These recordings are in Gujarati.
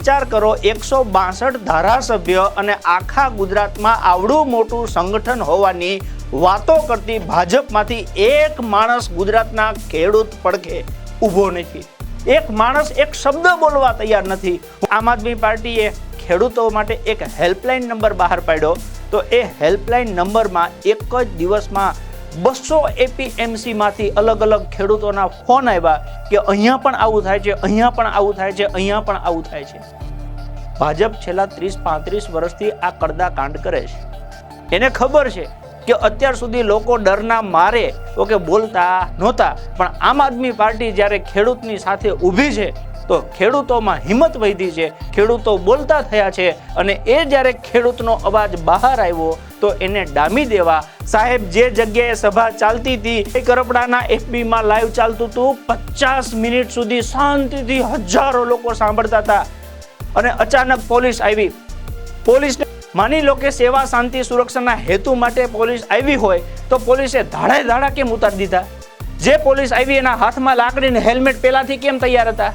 વિચાર કરો, 162 ધારાસભ્ય અને આખા ગુજરાતમાં આવડું મોટું સંગઠન હોવાની વાતો કરતી ભાજપમાંથી એક માણસ ગુજરાતના ખેડૂત પડખે ઊભો નથી. એક માણસ એક શબ્દ બોલવા તૈયાર નથી. આમ આદમી પાર્ટીએ ખેડૂતો માટે એક હેલ્પલાઇન નંબર બહાર પાડ્યો, તો એ હેલ્પલાઇન નંબરમાં એક જ દિવસમાં 200 એપીએમસી માંથી અલગ અલગ ખેડૂતોના ફોન આવ્યા કે અહીંયા પણ આવું થાય છે, અહીંયા પણ આવું થાય છે, અહીંયા પણ આવું થાય છે. ભાજપ છેલ્લા 30-35 વર્ષથી આ કડદા કાંડ કરે છે. એને ખબર છે કે અત્યાર સુધી લોકો ડરના મારે તો કે બોલતા નહોતા, પણ આમ આદમી પાર્ટી જ્યારે ખેડૂતની સાથે ઊભી છે તો ખેડૂતોમાં હિંમત વધી છે, ખેડૂતો બોલતા થયા છે, અને એ જ્યારે ખેડૂતનો અવાજ બહાર આવ્યો તો એને ડામી દેવા. સાહેબ, જે જગ્યાએ સભા ચાલતી હતી, કરપડાના એફબીમાં લાઈવ ચાલતું હતું, 50 મિનિટ સુધી શાંતિથી હજારો લોકો સાંભળતા હતા, અને અચાનક પોલીસ આવી. પોલીસને માની લો કે સેવા શાંતિ સુરક્ષાના હેતુ માટે પોલીસ આવી હોય તો પોલીસે ધાડા કેમ ઉતારી દીધા? જે પોલીસ આવી એના હાથમાં લાકડીને હેલ્મેટ પહેલાથી કેમ તૈયાર હતા?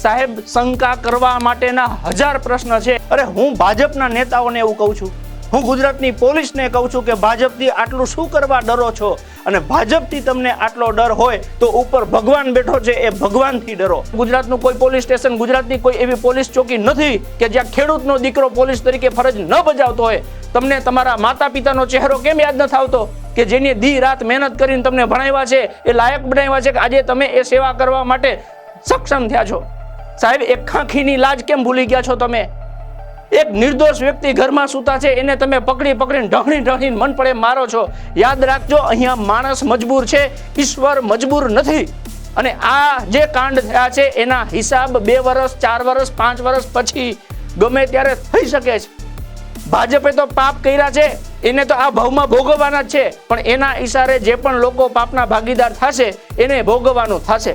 સાહેબ, શંકા કરવા માટેના 1000 પ્રશ્ન છે. અરે, હું ભાજપના નેતાઓને એવું કહું છું, હું ગુજરાતની પોલીસને કહું છું કે ભાજપથી આટલું શું કરવા ડરો છો? અને ભાજપથી તમને આટલો ડર હોય તો ઉપર ભગવાન બેઠો છે, એ ભગવાનથી ડરો. ગુજરાતનું કોઈ પોલીસ સ્ટેશન, ગુજરાતની કોઈ એવી પોલીસ ચોકી નથી કે જ્યાં ખેડૂતનો દીકરો પોલીસ તરીકે ફરજ ન બજાવતો હોય. તમને તમારા માતા પિતાનો ચહેરો કેમ યાદ નથી આવતો કે જેની દી રાત મહેનત કરીને તમને ભણાવ્યા છે, એ લાયક બનાવ્યા છે કે આજે તમે એ સેવા કરવા માટે સક્ષમ થયા છો? સાહેબ, એક ખાંખીની લાજ કેમ ભૂલી ગયા છો તમે? એક નિર્દોષ વ્યક્તિ ઘરમાં સૂતા છે, એને તમે પકડીને ઢહણીને મન પડે મારો છો. યાદ રાખજો, અહીંયા માણસ મજબૂર છે, ઈશ્વર મજબૂર નથી. અને આ જે કાંડ થયા છે એના હિસાબ 2 વર્ષ, 4 વર્ષ, 5 વર્ષ પછી ગમે ત્યારે થઈ શકે છે. ભાજપે તો પાપ કર્યા છે, એને તો આ ભાવમાં ભોગવવાના જ છે, પણ એના ઈશારે જે પણ લોકો પાપના ભાગીદાર થશે એને ભોગવવાનું થશે.